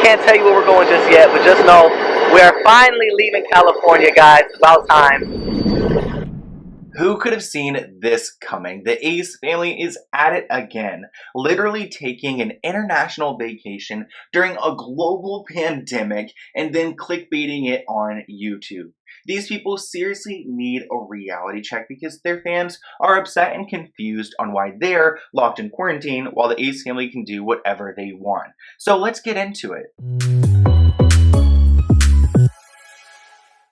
Can't tell you where we're going just yet, but just know we are finally leaving California, guys. It's about time. Who could have seen this coming? The Ace family is at it again, literally taking an international vacation during a global pandemic and then clickbaiting it on YouTube. These people seriously need a reality check because their fans are upset and confused on why they're locked in quarantine while the Ace family can do whatever they want. So let's get into it.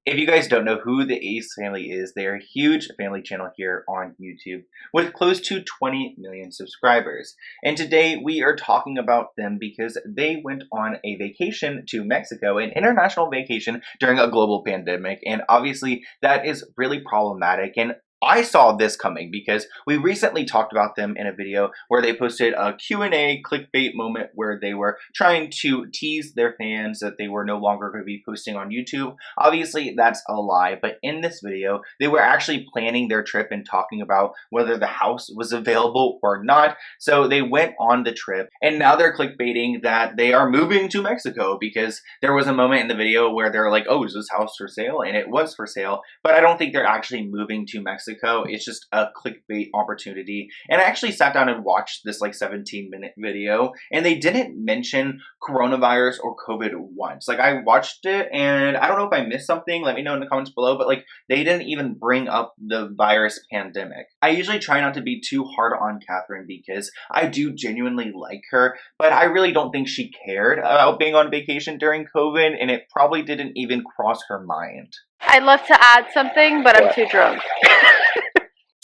If you guys don't know who the Ace family is, they're a huge family channel here on YouTube with close to 20 million subscribers. And today we are talking about them because they went on a vacation to Mexico, an international vacation during a global pandemic. And obviously that is really problematic. And I saw this coming because we recently talked about them in a video where they posted a Q&A clickbait moment where they were trying to tease their fans that they were no longer going to be posting on YouTube. Obviously, that's a lie, but in this video, they were actually planning their trip and talking about whether the house was available or not. So they went on the trip, and now they're clickbaiting that they are moving to Mexico because there was a moment in the video where they're like, oh, is this house for sale? And it was for sale, but I don't think they're actually moving to Mexico. It's just a clickbait opportunity. And I actually sat down and watched this like 17-minute video, and they didn't mention coronavirus or COVID once. Like, I watched it and I don't know if I missed something, let me know in the comments below, but like they didn't even bring up the virus pandemic. I usually try not to be too hard on Catherine because I do genuinely like her, but I really don't think she cared about being on vacation during COVID, and it probably didn't even cross her mind. I'd love to add something, but I'm too drunk.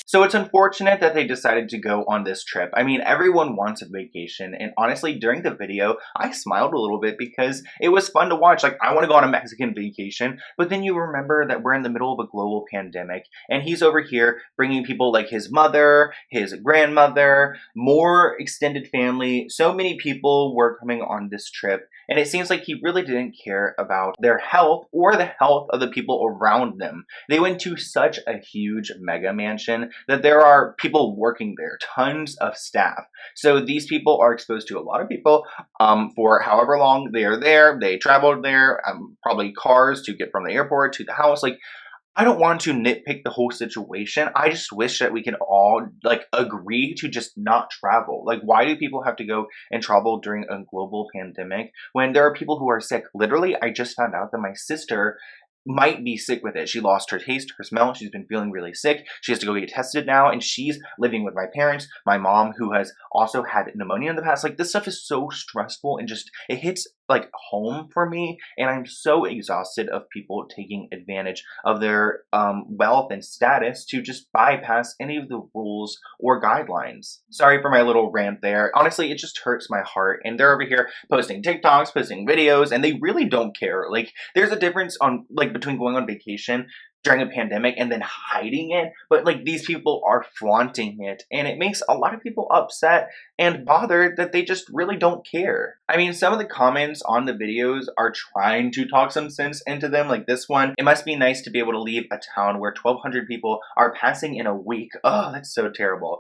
So it's unfortunate that they decided to go on this trip. I mean, everyone wants a vacation, and honestly, during the video, I smiled a little bit because it was fun to watch. Like, I want to go on a Mexican vacation, but then you remember that we're in the middle of a global pandemic, and he's over here bringing people like his mother, his grandmother, more extended family. So many people were coming on this trip, and it seems like he really didn't care about their health or the health of the people around them. They went to such a huge mega mansion that there are people working there, tons of staff. So these people are exposed to a lot of people for however long they are there. They traveled there, probably cars to get from the airport to the house. Like, I don't want to nitpick the whole situation. I just wish that we can all like agree to just not travel. Like, why do people have to go and travel during a global pandemic when there are people who are sick? Literally, I just found out that my sister might be sick with it. She lost her taste, her smell. She's been feeling really sick. She has to go get tested now, and she's living with my parents, my mom, who has also had pneumonia in the past. Like, this stuff is so stressful, and just, it hits like home for me, and I'm so exhausted of people taking advantage of their wealth and status to just bypass any of the rules or guidelines. Sorry for my little rant there. Honestly, it just hurts my heart, and they're over here posting TikToks, posting videos, and they really don't care. Like, there's a difference on like between going on vacation during a pandemic and then hiding it, but like these people are flaunting it, and it makes a lot of people upset and bothered that they just really don't care. I mean, some of the comments on the videos are trying to talk some sense into them, like this one: it must be nice to be able to leave a town where 1,200 people are passing in a week. Oh, that's so terrible.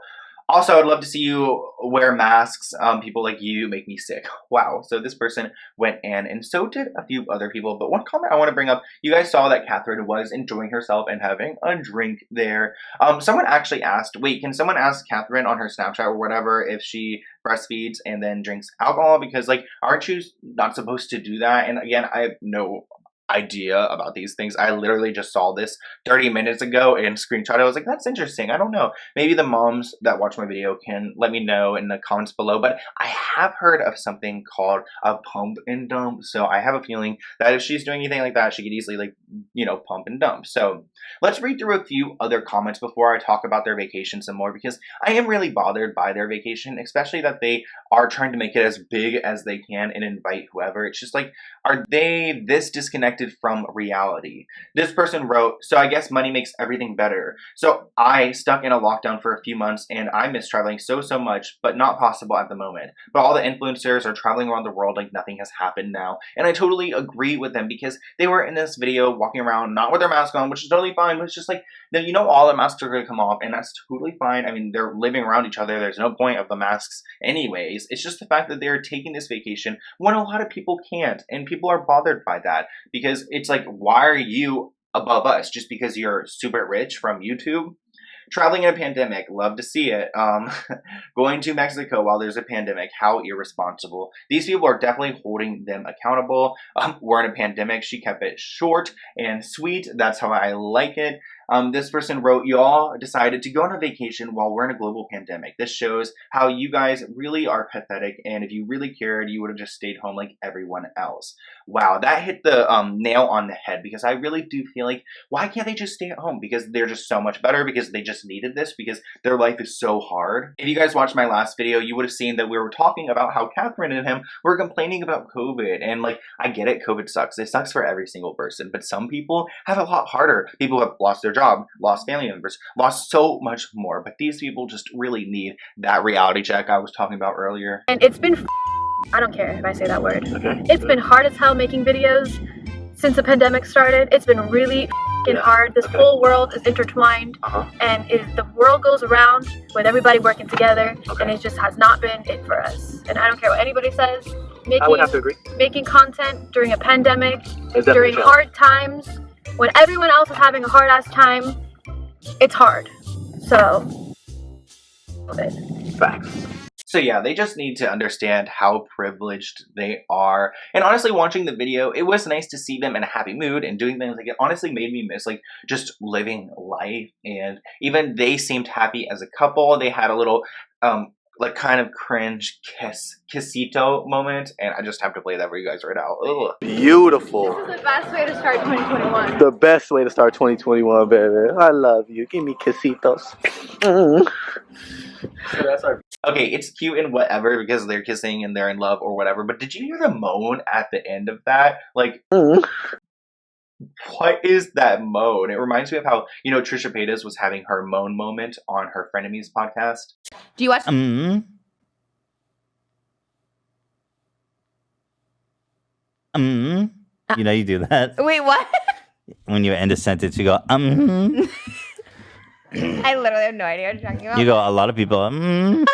Also, I'd love to see you wear masks. People like you make me sick. Wow. So this person went in, and so did a few other people. But one comment I want to bring up, you guys saw that Catherine was enjoying herself and having a drink there. Someone actually asked, wait, can someone ask Catherine on her Snapchat or whatever if she breastfeeds and then drinks alcohol? Because like, aren't you not supposed to do that? And again, I have no idea about these things. I literally just saw this 30 minutes ago and screenshot. I was like, that's interesting. I don't know. Maybe the moms that watch my video can let me know in the comments below, but I have heard of something called a pump and dump. So I have a feeling that if she's doing anything like that, she could easily, like, you know, pump and dump. So let's read through a few other comments before I talk about their vacation some more, because I am really bothered by their vacation, especially that they are trying to make it as big as they can and invite whoever. It's just like, are they this disconnected from reality? This person wrote, so I guess money makes everything better. So I stuck in a lockdown for a few months, and I miss traveling so much, but not possible at the moment. But all the influencers are traveling around the world like nothing has happened now. And I totally agree with them, because they were in this video walking around not with their mask on, which is totally fine, but it's just like, then you know all the masks are going to come off, and that's totally fine. I mean, they're living around each other. There's no point of the masks anyways. It's just the fact that they're taking this vacation when a lot of people can't, and people are bothered by that, because it's like, why are you above us just because you're super rich from YouTube? Traveling in a pandemic, love to see it. Going to Mexico while there's a pandemic, how irresponsible. These people are definitely holding them accountable. We're in a pandemic. She kept it short and sweet. That's how I like it. This person wrote, you all decided to go on a vacation while we're in a global pandemic. This shows how you guys really are pathetic, and if you really cared, you would have just stayed home like everyone else. Wow, that hit the nail on the head, because I really do feel like, why can't they just stay at home? Because they're just so much better, because they just needed this, because their life is so hard. If you guys watched my last video, you would have seen that we were talking about how Catherine and him were complaining about COVID, and like, I get it, COVID sucks. It sucks for every single person, but some people have it a lot harder. People have lost their job, lost family members, lost so much more, but these people just really need that reality check I was talking about earlier. And it's been I don't care if I say that word. Okay. It's been hard as hell making videos since the pandemic started. It's been really hard. This whole world is intertwined, and the world goes around with everybody working together, and it just has not been it for us. And I don't care what anybody says. I would have to agree. Making content during a pandemic, It's during definitely hard times, when everyone else is having a hard ass time, it's hard. So, facts. So yeah, they just need to understand how privileged they are. And honestly, watching the video, it was nice to see them in a happy mood and doing things. Like, it honestly made me miss like just living life. And even they seemed happy as a couple. They had a little like kind of cringe kissito moment, and I just have to play that for you guys right now. Ugh. Beautiful. this is the best way to start 2021. The best way to start 2021, baby. I love you. Give me kisitos. So that's our. Okay, it's cute and whatever because they're kissing and they're in love or whatever, but did you hear the moan at the end of that? Like, what is that moan? It reminds me of how, you know, Trisha Paytas was having her moan moment on her Frenemies podcast. Do you watch? You know, you do that Wait, what? when you end a sentence. You go, I literally have no idea what you're talking about. You go, a lot of people, I definitely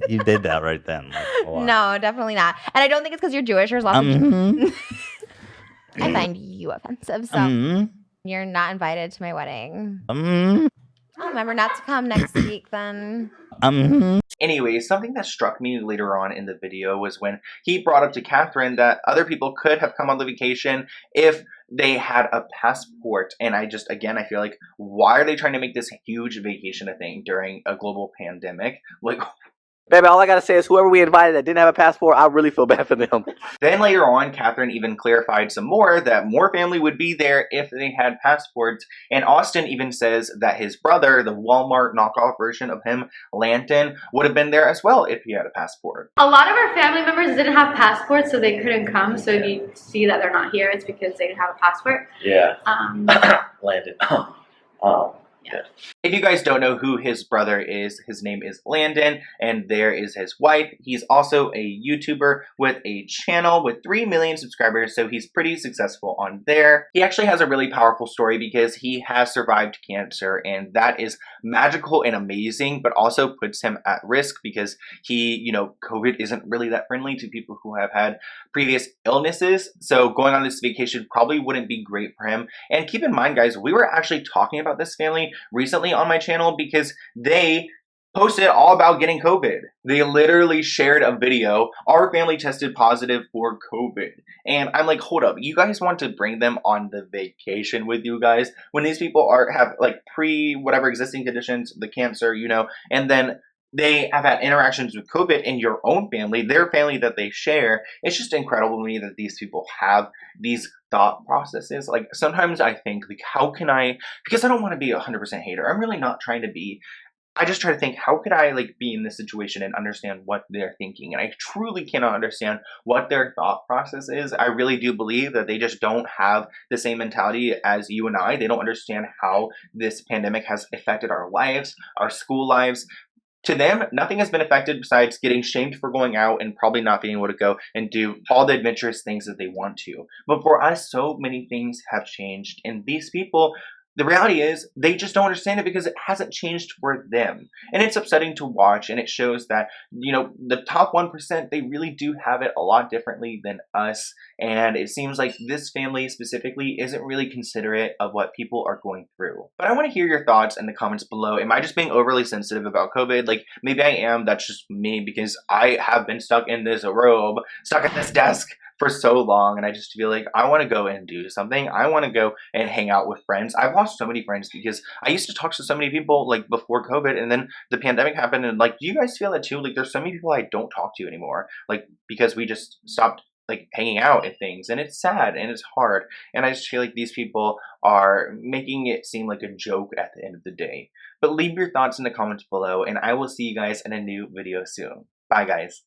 You did that right then. Like, a lot. No, definitely not. And I don't think it's because you're Jewish. There's lots of I find you offensive, so you're not invited to my wedding. I'll remember not to come next week then. Anyway, something that struck me later on in the video was when he brought up to Catherine that other people could have come on the vacation if they had a passport. And I just, again, I feel like, why are they trying to make this huge vacation a thing during a global pandemic? Like, Baby, all I gotta say is whoever we invited that didn't have a passport, I really feel bad for them. then later on, Catherine even clarified some more that more family would be there if they had passports. And Austin even says that his brother, the Walmart knockoff version of him, Landon, would have been there as well if he had a passport. A lot of our family members didn't have passports, so they couldn't come. So if you see that they're not here, it's because they didn't have a passport. Yeah. Landon. If you guys don't know who his brother is, his name is Landon, and there is his wife. He's also a YouTuber with a channel with 3 million subscribers, so he's pretty successful on there. He actually has a really powerful story because he has survived cancer, and that is magical and amazing, but also puts him at risk because he, you know, COVID isn't really that friendly to people who have had previous illnesses, so going on this vacation probably wouldn't be great for him. And keep in mind, guys, we were actually talking about this family recently on my channel because they posted all about getting COVID. They literally shared a video, our family tested positive for COVID. And I'm like, hold up, you guys want to bring them on the vacation with you guys when these people have like whatever existing conditions, the cancer, you know, and then they have had interactions with COVID in your own family, their family that they share. It's just incredible to me that these people have these thought processes. Like, sometimes I think, like, how can I, because I don't want to be 100% hater. I'm really not trying to be. I just try to think, how could I, like, be in this situation and understand what they're thinking? And I truly cannot understand what their thought process is. I really do believe that they just don't have the same mentality as you and I. They don't understand how this pandemic has affected our lives, our school lives. To them, nothing has been affected besides getting shamed for going out and probably not being able to go and do all the adventurous things that they want to. But for us, so many things have changed, and these people, the reality is they just don't understand it because it hasn't changed for them. And it's upsetting to watch, and it shows that, you know, the top 1%, they really do have it a lot differently than us. And it seems like this family specifically isn't really considerate of what people are going through. But I want to hear your thoughts in the comments below. Am I just being overly sensitive about COVID? Like, maybe I am. That's just me because I have been stuck in this robe, stuck at this desk for so long, and I just feel like I want to go and do something. I want to go and hang out with friends. I've lost so many friends because I used to talk to so many people like before COVID, and then the pandemic happened, and like, do you guys feel that too? Like, there's so many people I don't talk to anymore, like, because we just stopped like hanging out and things, and it's sad and it's hard, and I just feel like these people are making it seem like a joke at the end of the day. But leave your thoughts in the comments below, and I will see you guys in a new video soon. Bye, guys.